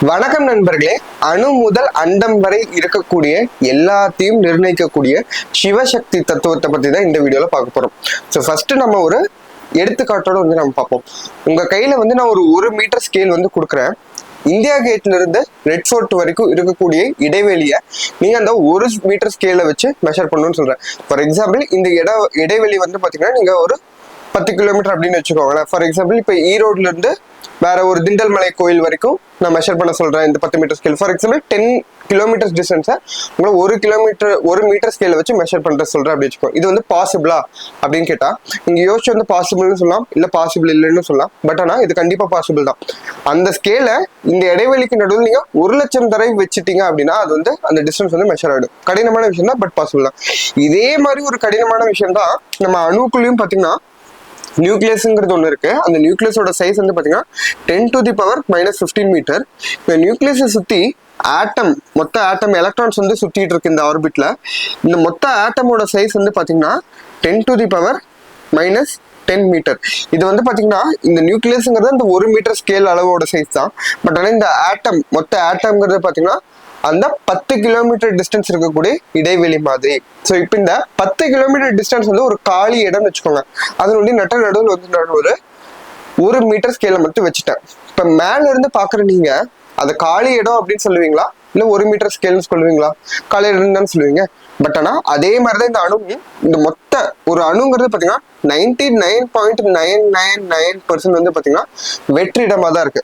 வணக்கம் நண்பர்களே. அணு முதல் அண்டம் வரை இருக்கக்கூடிய எல்லாத்தையும் நிர்ணயிக்கக்கூடிய சிவசக்தி தத்துவத்தை பத்தி தான் இந்த வீடியோல பார்க்க போறோம். ஸோ ஃபர்ஸ்ட் நம்ம ஒரு எடுத்துக்காட்டோட நம்ம பார்ப்போம். உங்க கையில நான் ஒரு மீட்டர் ஸ்கேல் கொடுக்குறேன். இந்தியா கேட்ல இருந்து ரெட் ஃபோர்ட் வரைக்கும் இருக்கக்கூடிய இடைவெளியை நீங்க அந்த 1 மீட்டர் ஸ்கேல வச்சு மெஷர் பண்ணணும்னு சொல்றேன். ஃபார் எக்ஸாம்பிள் இந்த இடைவெளி பாத்தீங்கன்னா நீங்க ஒரு 10 கிலோமீட்டர் அப்படின்னு வச்சுக்கோங்களேன். ஃபார் எக்ஸாம்பிள் இப்ப ஈரோட்ல இருந்து வேற ஒரு திண்டல் மலை கோயில் வரைக்கும் நான் மெஷர் பண்ண சொல்றேன் இந்த 10 metre scale. For example 10 kilometre டிஸ்டன்ஸை உங்களை 1 மீட்டர் ஸ்கேல வச்சு மெஷர் பண்ற சொல்றேன் அப்படி வச்சுக்கோ. இது பாசிபிளா அப்படின்னு கேட்டா நீங்க யோசிச்சு பாசிபிள்னு சொல்லலாம், இல்ல பாசிபிள் இல்லைன்னு சொல்லலாம். பட் ஆனா இது கண்டிப்பா பாசிபிள் தான். அந்த ஸ்கேல இந்த இடைவெளிக்கு நடுவில் நீங்க 1,00,000 தடவை வச்சுட்டீங்க அப்படின்னா அது அந்த டிஸ்டன்ஸ் மெஷர் ஆயிடும். கடினமான விஷயம் தான், பட் பாசிபிள் தான். இதே மாதிரி ஒரு கடினமான விஷயம் தான் நம்ம அணுக்குள்ளேயும் பாத்தீங்கன்னா நியூக்ளியஸ்ங்கிறது ஒன்று இருக்கு. அந்த நியூக்ளியஸோட சைஸ் பாத்தீங்கன்னா 10⁻⁻15 மீட்டர். இந்த நியூக்ளியஸை சுத்தி ஆட்டம், மொத்த ஆட்டம் எலக்ட்ரான்ஸ் சுத்திட்டு இருக்கு இந்த ஆர்பிட்ல. இந்த மொத்த ஆட்டமோட சைஸ் பாத்தீங்கன்னா 10⁻⁻10 மீட்டர். இது பாத்தீங்கன்னா இந்த நியூக்ளியஸ்ங்கிறது அந்த 1 மீட்டர் ஸ்கேல் அளவோட சைஸ் தான். பட் ஆனா இந்த ஆட்டம், மொத்த ஆட்டம்ங்கிறது பாத்தீங்கன்னா அந்த 10 கிலோமீட்டர் டிஸ்டன்ஸ் இருக்கக்கூடிய இடைவெளி மாதிரி. ஸோ இப்போ இந்த 10 கிலோமீட்டர் டிஸ்டன்ஸ் ஒரு காலி இடம்னு வச்சுக்கோங்க. அதனுடைய நடுவில் ஒரு மீட்டர் ஸ்கேல மட்டும் வச்சுட்டேன். இப்போ மேல இருந்து பாக்குற நீங்க அது காலி இடம் அப்படின்னு சொல்லுவீங்களா, இல்ல 1 மீட்டர் ஸ்கேல்னு சொல்லுவீங்களா? காலி இடம் தான் சொல்லுவீங்க. பட் ஆனா அதே மாதிரிதான் இந்த அணு, இந்த மொத்த ஒரு அணுங்கிறது பாத்தீங்கன்னா 99.999% பாத்தீங்கன்னா வெற்றிடமா தான் இருக்கு.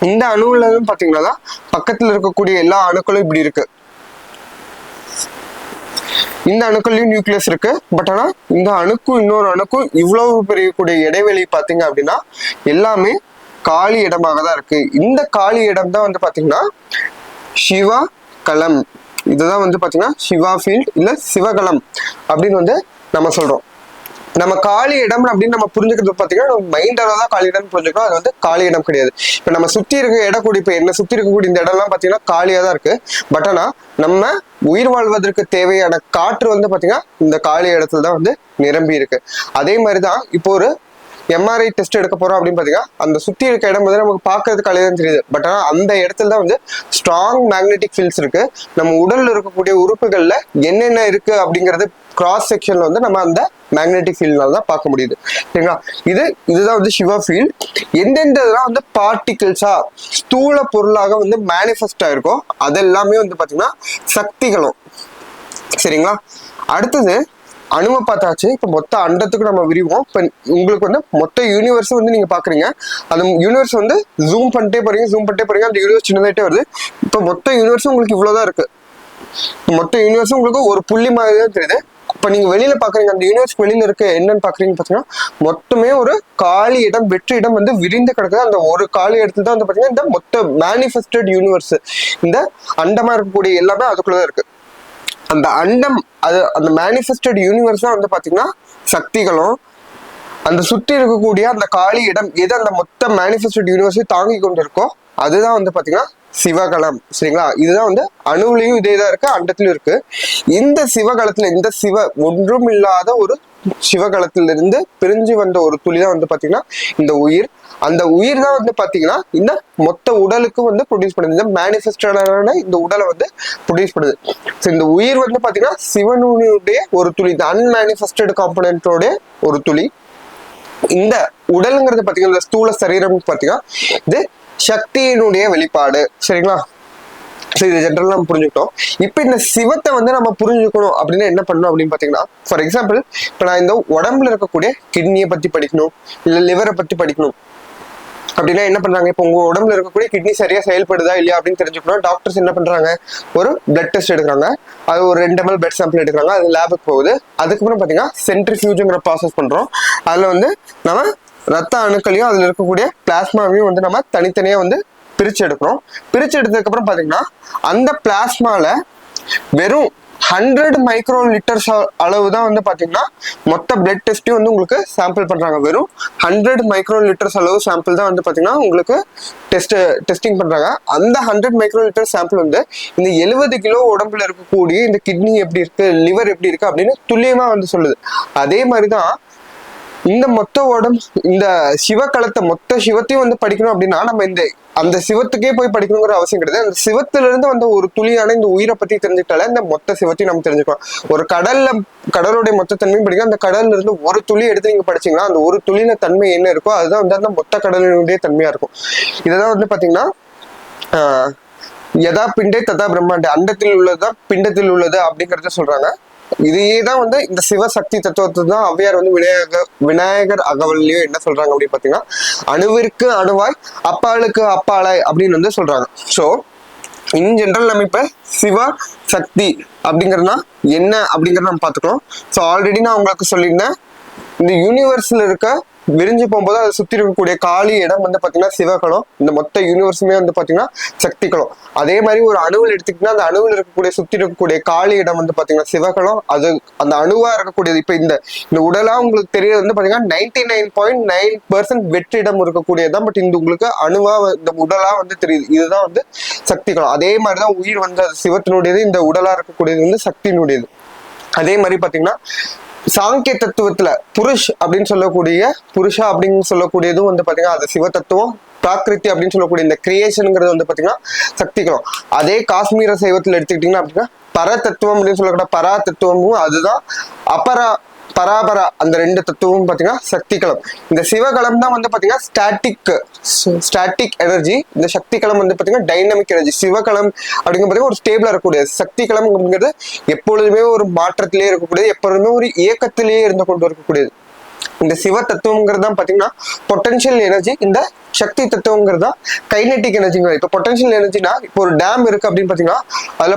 இந்த அணுல பாத்தீங்கன்னா பக்கத்துல இருக்கக்கூடிய எல்லா அணுக்களும் இப்படி இருக்கு. இந்த அணுக்கள்லயும் நியூக்ளியஸ் இருக்கு. பட் ஆனா இந்த அணுக்கும் இன்னொரு அணுக்கும் இவ்வளவு பெரிய இடைவெளி பாத்தீங்க அப்படின்னா எல்லாமே காலி இடமாக தான் இருக்கு. இந்த காலி இடம் தான் பாத்தீங்கன்னா சிவா களம். இதுதான் பாத்தீங்கன்னா சிவா ஃபீல்ட் இல்ல சிவகலம் அப்படின்னு நம்ம சொல்றோம். நம்ம காலி இடம் அப்படின்னு நம்ம புரிஞ்சுக்கிறது பாத்தீங்கன்னா நம்ம மைண்டால தான் காலி இடம் புரிஞ்சுக்கிறோம். அது காலி இடம் கிடையாது. இப்ப நம்ம சுத்தி இருக்க இடக்கூடிய, இப்ப என்ன சுத்தி இருக்கக்கூடிய இந்த இடம்லாம் பாத்தீங்கன்னா காலியா தான் இருக்கு. பட் ஆனா நம்ம உயிர் வாழ்வதற்கு தேவையான காற்று பாத்தீங்கன்னா இந்த காலி இடத்துல தான் நிரம்பி இருக்கு. அதே மாதிரிதான் இப்போ ஒரு எம்ஆர்ஐ டெஸ்ட் எடுக்க போறோம் அப்படின்னு பாத்தீங்கன்னா அந்த சுத்தி இருக்க இடம் நமக்கு பாக்குறது காலிதான் தெரியுது. பட் ஆனா அந்த இடத்துல தான் ஸ்ட்ராங் மேக்னெட்டிக் ஃபீல்ட்ஸ் இருக்கு. நம்ம உடல்ல இருக்கக்கூடிய உறுப்புகள்ல என்னென்ன இருக்கு அப்படிங்கறது கிராஸ் செக்ஷன்ல நம்ம அந்த மேக்னெட்டிக் ஃபீல்ட்னால தான் பார்க்க முடியுது. சரிங்களா? இதுதான் சிவா ஃபீல்ட். எந்தெந்தெல்லாம் பார்ட்டிகிள்ஸா ஸ்தூல பொருளாக மேனிஃபெஸ்ட் ஆயிருக்கோ அதெல்லாமே பாத்தீங்கன்னா சக்திகளும். சரிங்களா? அடுத்தது அணுவை பார்த்தாச்சு. இப்ப மொத்த அண்டத்துக்கு நம்ம விரிவோம். இப்ப உங்களுக்கு மொத்த யூனிவர்ஸ் நீங்க பாக்குறீங்க. அந்த யூனிவர்ஸ் ஜூம் பண்ணிட்டே போறீங்க. அந்த யூனிவர்ஸ் சின்னதாயிட்டே வருது. இப்ப மொத்த யூனிவர்ஸ் உங்களுக்கு இவ்வளவுதான் இருக்கு. மொத்த யூனிவர்ஸ் உங்களுக்கு ஒரு புள்ளி மாதிரி தான் தெரியுது. இப்ப நீங்க வெளியில பாக்குறீங்க, அந்த யூனிவர்ஸ் வெளியில இருக்கு என்னன்னு பாக்குறீங்க பாத்தீங்கன்னா மொத்தமே ஒரு காலி இடம், வெற்று இடம் விரிந்து கிடக்குது. அந்த ஒரு காலி இடத்துல தான் பாத்தீங்கன்னா இந்த மொத்த மேனிஃபெஸ்டட் யூனிவர்ஸ், இந்த அண்டமா இருக்கக்கூடிய எல்லாமே அதுக்குள்ளதான் இருக்கு. அந்த அண்டம், அது அந்த மேனிஃபெஸ்டட் யூனிவர்ஸ் தான் பாத்தீங்கன்னா சக்திகளும். அந்த சுத்தி இருக்கக்கூடிய அந்த காலி இடம் எது அந்த மொத்த மேனிஃபெஸ்டட் யூனிவர்ஸை தாங்கி கொண்டு இருக்கோ அதுதான் பாத்தீங்கன்னா சிவகலம். சரிங்களா? இதுதான் அணுவிலையும் இதேதான் இருக்கு, அண்டத்திலும் இருக்கு. இந்த சிவகலத்துல, இந்த ஒன்றும் இல்லாத ஒரு சிவகலத்திலிருந்து பிரிஞ்சு வந்த ஒரு துளி தான் பாத்தீங்கன்னா இந்த உயிர். அந்த உயிர் தான் பாத்தீங்கன்னா இந்த மொத்த உடலுக்கு ப்ரொடியூஸ் பண்ணுது. இந்த மேனிஃபெஸ்டடான இந்த உடலை ப்ரொடியூஸ் பண்ணுது. இந்த உயிர் பாத்தீங்கன்னா சிவனுடைய ஒரு துளி, இந்த அன்மேனிஃபெஸ்டட் காம்பனன்டோட ஒரு துளி. இந்த உடலுங்கிறது பாத்தீங்கன்னா இந்த ஸ்தூல சரீரம் பாத்தீங்கன்னா இது சக்தியினுடைய வெளிப்பாடு. சரிங்களா? இது ஜென்ரலா நம்ம புரிஞ்சுக்கிட்டோம். இப்ப இந்த சிவத்தை நம்ம புரிஞ்சுக்கணும் அப்படின்னா என்ன பண்ணணும் அப்படின்னு பாத்தீங்கன்னா, ஃபார் எக்ஸாம்பிள் இப்ப நான் இந்த உடம்புல இருக்கக்கூடிய கிட்னியை பத்தி படிக்கணும், இல்ல லிவரை பத்தி படிக்கணும் அப்படின்னா என்ன பண்றாங்க? இப்போ உங்க உடம்புல இருக்கக்கூடிய கிட்னி சரியா செயல்படுதா இல்லையா அப்படின்னு தெரிஞ்சுக்கணும். டாக்டர்ஸ் என்ன பண்றாங்க? ஒரு பிளட் டெஸ்ட் எடுக்கிறாங்க. அது ஒரு 2 ml பிளட் சாம்பிள் எடுக்கிறாங்க. அது லேபுக்கு போகுது. அதுக்கப்புறம் பாத்தீங்கன்னா சென்ட்ரிஃபியூஜுங்கிற ப்ராசஸ் பண்றோம். அதுல நம்ம ரத்த அணுக்களையும் அதுல இருக்கக்கூடிய பிளாஸ்மாவையும் நம்ம தனித்தனியா பிரிச்சு எடுக்கிறோம். பிரிச்சு எடுத்ததுக்கு அப்புறம் பாத்தீங்கன்னா அந்த பிளாஸ்மால வெறும் 100 மைக்ரோ லிட்டர்ஸ் அளவு தான் பாத்தீங்கன்னா மொத்த பிளட் டெஸ்டையும் உங்களுக்கு சாம்பிள் பண்றாங்க. வெறும் 100 மைக்ரோ லிட்டர்ஸ் அளவு சாம்பிள் தான் பாத்தீங்கன்னா உங்களுக்கு டெஸ்டிங் பண்றாங்க. அந்த 100 மைக்ரோ லிட்டர் சாம்பிள் இந்த 70 கிலோ உடம்புல இருக்கக்கூடிய இந்த கிட்னி எப்படி இருக்கு, லிவர் எப்படி இருக்கு அப்படின்னு துல்லியமா சொல்லுது. அதே மாதிரிதான் இந்த மொத்த உடம்பு இந்த சிவக்களத்தை மொத்த சிவத்தையும் வந்து படிக்கணும் அப்படின்னா நம்ம அந்த சிவத்துக்கே போய் படிக்கணுங்கிற அவசியம் கிடையாது. அந்த சிவத்துல இருந்து வந்த ஒரு துளியான இந்த உயிரை பத்தி தெரிஞ்சுக்கிட்டாலே இந்த மொத்த சிவத்தையும் நம்ம தெரிஞ்சுக்கலாம். ஒரு கடலுடைய மொத்த தன்மையும் படிக்கலாம். அந்த கடல்ல இருந்து ஒரு துளி எடுத்து நீங்க படிச்சீங்கன்னா அந்த ஒரு துளியில தன்மை என்ன இருக்கோ அதுதான் வந்து அந்த மொத்த கடலினுடைய தன்மையா இருக்கும். இததான் வந்து பாத்தீங்கன்னா யதா பிண்டே ததா பிரம்மாண்டே, அண்டத்தில் உள்ளதுதான் பிண்டத்தில் உள்ளது அப்படிங்கறத சொல்றாங்க. இதையேதான் வந்து இந்த சிவசக்தி தத்துவத்தை தான் ஔவையார் வந்து விநாயகர் அகவல்லையும் என்ன சொல்றாங்க அப்படின்னு பாத்தீங்கன்னா, அணுவிற்கு அணுவாய் அப்பாளுக்கு அப்பாளாய் அப்படின்னு வந்து சொல்றாங்க. ஸோ இன் ஜென்ரல் நம்ம இப்ப சிவ சக்தி அப்படிங்கிறதுனா என்ன அப்படிங்கறத நம்ம பாத்துக்கிறோம். ஸோ ஆல்ரெடி நான் உங்களுக்கு சொல்லியிருந்தேன், இந்த யூனிவர்ஸ்ல இருக்க விரிஞ்சு போகும்போது அதை சுத்தி இருக்கக்கூடிய காலி இடம் வந்து பாத்தீங்கன்னா சிவகலம். இந்த மொத்த யூனிவர்ஸுமே வந்து பாத்தீங்கன்னா சக்திகளும். அதே மாதிரி ஒரு அணுவில் எடுத்துக்கிட்டீங்கன்னா அந்த அணுவில் இருக்கக்கூடிய சுத்தி இருக்கக்கூடிய காலி இடம் வந்து பாத்தீங்கன்னா சிவகலம். அது அந்த அணுவா இருக்கக்கூடியது. இப்ப இந்த உடலா உங்களுக்கு தெரியறது வந்து பாத்தீங்கன்னா 99.9% வெற்றிடம் இருக்கக்கூடியதான். பட் இந்த உங்களுக்கு அணுவா இந்த உடலா வந்து தெரியுது. இதுதான் வந்து சக்திகளும். அதே மாதிரிதான் உயிர் வந்து சிவத்தினுடையது, இந்த உடலா இருக்கக்கூடியது வந்து சக்தியினுடையது. அதே மாதிரி பாத்தீங்கன்னா சாங்கிய தத்துவத்துல புருஷா அப்படின்னு சொல்லக்கூடியதும் வந்து பாத்தீங்கன்னா அது சிவ தத்துவம். பிராகிருதி அப்படின்னு சொல்லக்கூடிய இந்த கிரியேஷனுங்கிறது வந்து பாத்தீங்கன்னா சக்திகளும். அதே காஷ்மீர சைவத்துல எடுத்துக்கிட்டீங்கன்னா அப்படின்னா பர தத்துவம் அப்படின்னு சொல்லக்கூடிய பரா தத்துவமும் அதுதான். பராபரா அந்த ரெண்டு தத்துவமும் பாத்தீங்கன்னா சக்திகளம். இந்த சிவகலம் தான் வந்து பாத்தீங்கன்னா ஸ்டாட்டிக் எனர்ஜி. இந்த சக்திகளம் வந்து பாத்தீங்கன்னா டைனமிக் எனர்ஜி. சிவகலம் அப்படிங்கிறது ஒரு ஸ்டேபிளா இருக்கக்கூடிய, சக்திகளம் அப்படிங்கிறது எப்பொழுதுமே ஒரு மாற்றத்திலேயே இருக்கக்கூடியது, எப்பொழுதுமே ஒரு இயக்கத்திலேயே இருந்து கொண்டு இருக்கக்கூடியது. இந்த சிவ தத்துவங்கிறது தான் பாத்தீங்கன்னா பொட்டன்ஷியல் எனர்ஜி. இந்த சக்தி தத்துவங்கிறது தான் கைனெட்டிக் எனர்ஜிங்கிறது. இப்போ பொட்டன்ஷியல் எனர்ஜினா இப்போ ஒரு டேம் இருக்கு அப்படின்னு பாத்தீங்கன்னா அதுல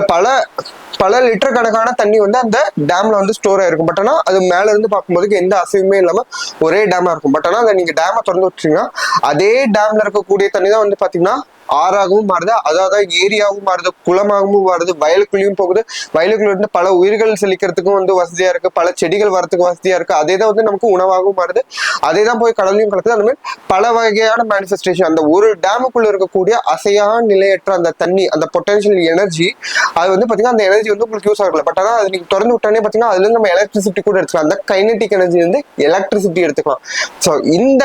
பல லிட்டர் கணக்கான தண்ணி வந்து அந்த டேம்ல வந்து ஸ்டோர் ஆயிருக்கும். பட் ஆனா அது மேல இருந்து பார்க்கும்போது எந்த அசைவுமே இல்லாம ஒரே டேமா இருக்கும். பட் ஆனா அதை நீங்க டேமை திறந்து வச்சீங்கன்னா அதே டேம்ல இருக்கக்கூடிய தண்ணி தான் வந்து பாத்தீங்கன்னா ஆறாகவும் மாறுது, அதாவது ஏரியாவும் மாறுது, குளமாகவும் மாறுது, வயலுக்குள்ளேயும் போகுது. வயலுக்குள்ள இருந்து பல உயிர்கள் செழிக்கிறதுக்கும் வந்து வசதியா இருக்கு, பல செடிகள் வரத்துக்கு வசதியா இருக்கு. அதே தான் வந்து நமக்கு உணவாகவும் மாறுது, அதே தான் போய் கடலையும் கலக்குது. அந்த மாதிரி பல வகையான மேனிஃபெஸ்டேஷன். அந்த ஒரு டேமுக்குள்ள இருக்கக்கூடிய அசையான நிலையற்ற அந்த தண்ணி, அந்த பொட்டன்ஷியல் எனர்ஜி, அது வந்து பாத்தீங்கன்னா அந்த எனர்ஜி வந்து உங்களுக்கு யூஸ் ஆகல. பட் ஆனா அது நீங்க திறந்து விட்டானே பாத்தீங்கன்னா அதுல இருந்து நம்ம எலக்ட்ரிசிட்டி கூட எடுத்துக்கலாம். அந்த கைனெட்டிக் எனர்ஜி வந்து எலக்ட்ரிசிட்டி எடுத்துக்கலாம். ஸோ இந்த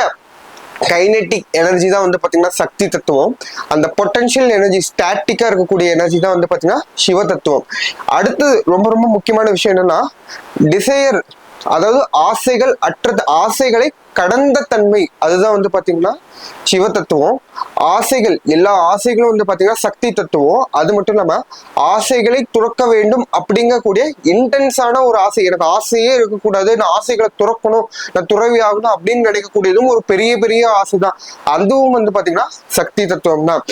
கைனெட்டிக் எனர்ஜி தான் வந்து பாத்தீங்கன்னா சக்தி தத்துவம். அந்த பொட்டன்ஷியல் எனர்ஜி ஸ்டாட்டிக்கா இருக்கக்கூடிய எனர்ஜி தான் வந்து பாத்தீங்கன்னா சிவ தத்துவம். அடுத்து ரொம்ப ரொம்ப முக்கியமான விஷயம் என்னன்னா டிசையர், அதாவது ஆசைகளை கடந்த தன்மை, அதுதான் வந்து பாத்தீங்கன்னா சிவ தத்துவம். எல்லா ஆசைகளும் வந்து பாத்தீங்கன்னா சக்தி தத்துவம். அது மட்டும் இல்லாம ஆசைகளை துறக்க வேண்டும் அப்படிங்கக்கூடிய இன்டென்ஸான ஒரு ஆசை, எனக்கு ஆசையே இருக்கக்கூடாது, நான் ஆசைகளை துறக்கணும், நான் துறவி ஆகணும் அப்படின்னு நினைக்கக்கூடியதும் ஒரு பெரிய பெரிய ஆசைதான். அதுவும் வந்து பாத்தீங்கன்னா சக்தி தத்துவம் தான்.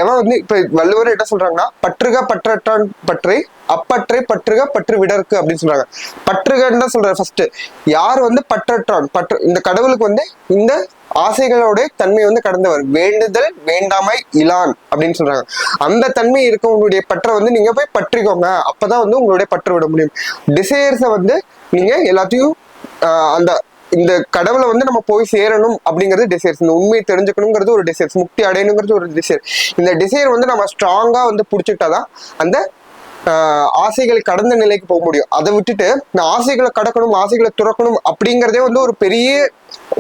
எவன் வந்து இப்ப வள்ளுவர் என்ன சொல்றாங்கன்னா, பற்றுக பற்றற்றான் பற்றை அப்பற்றை பற்றுக பற்று விடற்கு அப்படின்னு சொல்றாங்க. பற்றுகன்னு தான் சொல்றாரு ஃபர்ஸ்ட். யார் வந்து பற்றற்றான், இந்த கடவுளுக்கு வந்து இந்த ஆசைகளோட தன்மை வந்து கடந்தவர், வேண்டுதல் வேண்டாமை இலான் அப்படின்னு சொல்றாங்க. அந்த தன்மை இருக்கவங்களுடைய பற்றை வந்து நீங்க போய் பற்றிக்கோங்க, அப்பதான் வந்து உங்களுடைய பற்று விட முடியும். டிசையர்ஸை வந்து நீங்க எல்லாத்தையும் இந்த கடவுளை வந்து நம்ம போய் சேரணும் அப்படிங்கிறது டிசைர்ஸ். இந்த உண்மையை தெரிஞ்சுக்கணுங்கிறது ஒரு டிசைர்ஸ். முக்தி அடையணுங்கிறது ஒரு டிசைர். இந்த டிசைர் வந்து நம்ம ஸ்ட்ராங்கா வந்து பிடிச்சிட்டாதான் அந்த ஆசைகளை கடந்த நிலைக்கு போக முடியும். அதை விட்டுட்டு நான் ஆசைகளை கடக்கணும், ஆசைகளை துறக்கணும் அப்படிங்கிறதே வந்து ஒரு பெரிய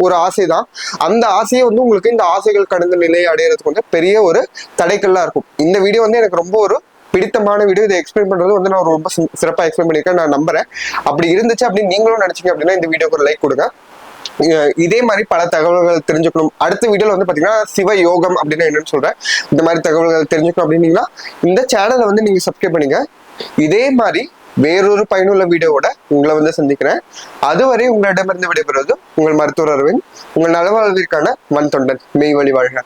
ஒரு ஆசைதான். அந்த ஆசையை வந்து உங்களுக்கு இந்த ஆசைகள் கடந்த நிலையை அடையிறதுக்கு வந்து பெரிய ஒரு தடைக்கல்லா இருக்கும். இந்த வீடியோ வந்து எனக்கு ரொம்ப ஒரு பிடித்தமான வீடியோ. இதை எக்ஸ்பிளைன் பண்றது வந்து நான் ரொம்ப சிறப்பாக எக்ஸ்பிளைன் பண்ணியிருக்கேன், நான் நம்புறேன். அப்படி இருந்துச்சு அப்படின்னு நீங்களும் நினைச்சீங்க அப்படின்னா இந்த வீடியோக்கு ஒரு லைக் கொடுங்க. இதே மாதிரி பல தகவல்கள் தெரிஞ்சுக்கணும். அடுத்த வீடியோல வந்து பாத்தீங்கன்னா சிவ யோகம் அப்படின்னா என்னன்னு சொல்றேன். இந்த மாதிரி தகவல்கள் தெரிஞ்சுக்கணும் அப்படின்னீங்கன்னா இந்த சேனலை வந்து நீங்க சப்ஸ்கிரைப் பண்ணுங்க. இதே மாதிரி வேறொரு பயனுள்ள வீடியோவோட உங்களை வந்து சந்திக்கிறேன். அதுவரை உங்களிடமிருந்து விடைபெறுவது உங்கள் மருத்துவர் அரவிந்த். உங்கள் நலவாழ்விற்கான மண் தொண்டன். மெய் வழி வாழ்க.